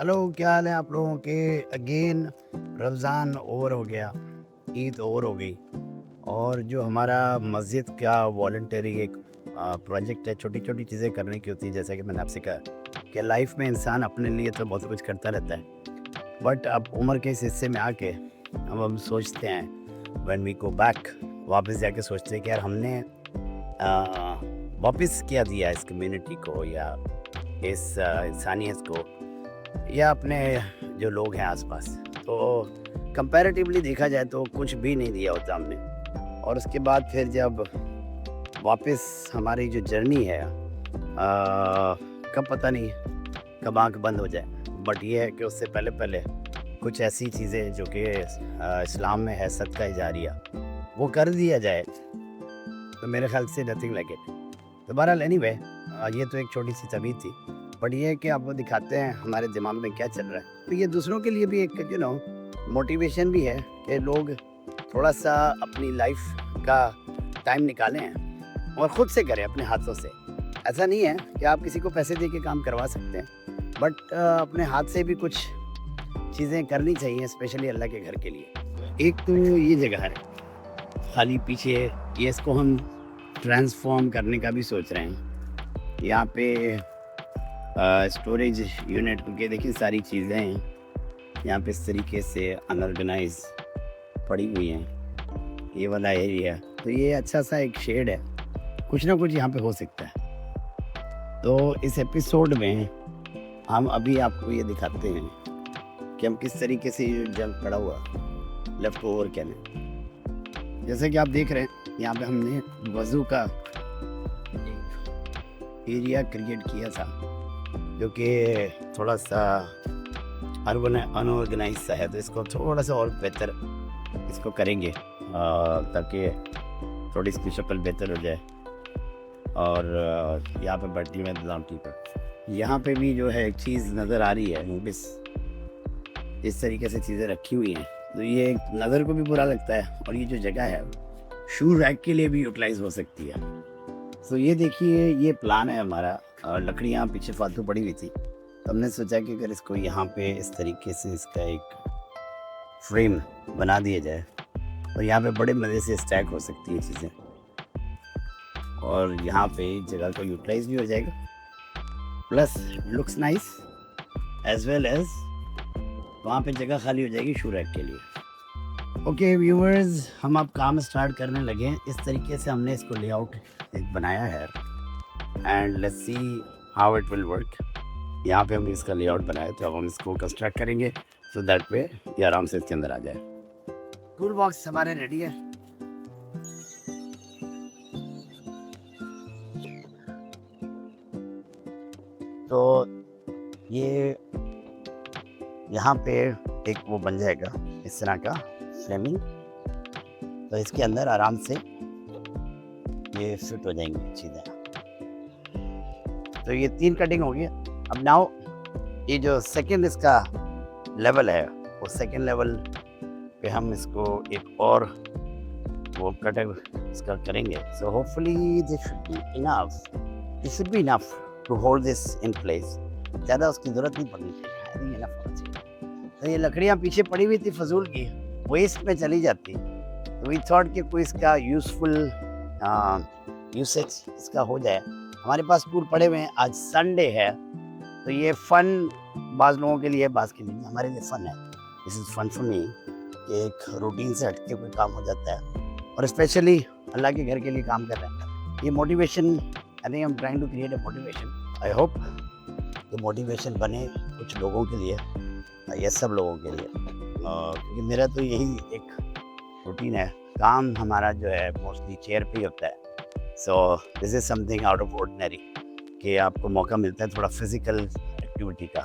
Hello, क्या हाल है आप लोगों के? अगेन रमज़ान ओवर हो गया, ईद ओवर हो गई और जो हमारा मस्जिद का वॉलंटरी एक प्रोजेक्ट है, छोटी-छोटी चीज़ें करने की होती है, जैसा कि मैंने आपसे कहा कि लाइफ में इंसान अपने लिए तो बहुत कुछ करता रहता है। बट अब उम्र के इस हिस्से में आके अब हम सोचते हैं व्हेन वी गो बैक, वापस जाके सोचते हैं कि यार हमने वापस क्या दिया इस कम्युनिटी को या इस इंसानियत को या अपने जो लोग हैं आसपास। तो कंपैरेटिवली देखा जाए तो कुछ भी नहीं दिया होता हमने। और उसके बाद फिर जब वापस हमारी जो जर्नी है कब पता नहीं कब आँख बंद हो जाए। बट ये है कि उससे पहले पहले कुछ ऐसी चीज़ें जो कि इस्लाम में है सदका जारिया, वो कर दिया जाए तो मेरे ख्याल से नथिंग लाइक इट। तो बहरहाल एनीवे, ये तो एक छोटी सी तबीयत थी। बट ये है कि आपको दिखाते हैं हमारे दिमाग में क्या चल रहा है। तो ये दूसरों के लिए भी एक मोटिवेशन भी है कि लोग थोड़ा सा अपनी लाइफ का टाइम निकालें और ख़ुद से करें अपने हाथों से। ऐसा नहीं है कि आप किसी को पैसे दे के काम करवा सकते हैं, बट अपने हाथ से भी कुछ चीज़ें करनी चाहिए, स्पेशली अल्लाह के घर के लिए। एक तो ये जगह है खाली पीछे, ये इसको हम ट्रांसफॉर्म करने का भी सोच रहे हैं। यहाँ पे स्टोरेज यूनिट के देखिए सारी चीज़ें हैं यहाँ पे इस तरीके से अनऑर्गेनाइज पड़ी हुई हैं, ये वाला एरिया। तो ये अच्छा सा एक शेड है, कुछ ना कुछ यहाँ पे हो सकता है। तो इस एपिसोड में हम अभी आपको ये दिखाते हैं कि हम किस तरीके से ये जंग पड़ा हुआ लेफ्ट ओवर कहने, जैसे कि आप देख रहे हैं यहाँ पे हमने वज़ू का एरिया क्रिएट किया था जो कि थोड़ा सा अनऑर्गेनाइज सा है। तो इसको थोड़ा सा और बेहतर इसको करेंगे ताकि थोड़ी इसकी शक्ल बेहतर हो जाए। और यहाँ पे बैठने में इंतज़ाम ठीक है। यहाँ पे भी जो है एक चीज़ नज़र आ रही है, नोटिस इस तरीके से चीज़ें रखी हुई हैं, तो ये नज़र को भी बुरा लगता है। और ये जो जगह है शू रैक के लिए भी यूटिलाइज हो सकती है। तो ये देखिए, ये प्लान है हमारा। लकड़ियाँ पीछे फालतू पड़ी हुई थी, तो हमने सोचा कि अगर इसको यहाँ पे इस तरीके से इसका एक फ्रेम बना दिया जाए तो यहाँ पे बड़े मज़े से स्टैक हो सकती है चीज़ें, और यहाँ पे जगह को यूटिलाइज भी हो जाएगा, plus looks nice as well as वहाँ पे जगह खाली हो जाएगी शू रैक के लिए। ओके व्यूअर्स, हम अब काम स्टार्ट करने लगे हैं। इस तरीके से हमने इसको लेआउट एक बनाया है and let's see how it will work. यहाँ पे हमने इसका लेआउट बनाया, तो अब हम इसको कंस्ट्रक्ट करेंगे सो दैट वे ये आराम से इसके अंदर आ जाए। टूल बॉक्स हमारे रेडी है। तो ये यहाँ पे एक वो बन जाएगा इस तरह का फ्रेमिंग, तो इसके अंदर आराम से ये फिट हो जाएंगी चीज़ें। तो ये 3 कटिंग हो गई। अब नाउ ये जो सेकंड इसका लेवल है, वो सेकंड लेवल पे हम इसको एक और वो कटर इसका करेंगे। So hopefully this should be enough to hold this in place. ज़्यादा उसकी ज़रूरत नहीं पड़नी चाहिए, आई थिंक इनफ होना चाहिए। तो ये लकड़ियाँ पीछे पड़ी हुई थी फजूल की, वेस्ट में चली जाती, तो वी थॉट कि कोई इसका यूज़फुल यूसेज इसका हो जाए। हमारे पास टूल पड़े हुए हैं, आज संडे है, तो ये फ़न बाज़ लोगों के लिए, बाज़ के लिए, हमारे लिए फ़न है। This is fun for me कि एक रूटीन से हट के कोई काम हो जाता है, और स्पेशली अल्लाह के घर के लिए काम कर रहे हैं। ये motivation, I think I am trying to create a motivation. I hope ये मोटिवेशन बने कुछ लोगों के लिए या सब लोगों के लिए, क्योंकि मेरा तो यही एक रूटीन है। काम हमारा जो है मोस्टली चेयर पे ही होता है। So this is something out of ordinary कि आपको मौका मिलता है थोड़ा फिज़िकल एक्टिविटी का।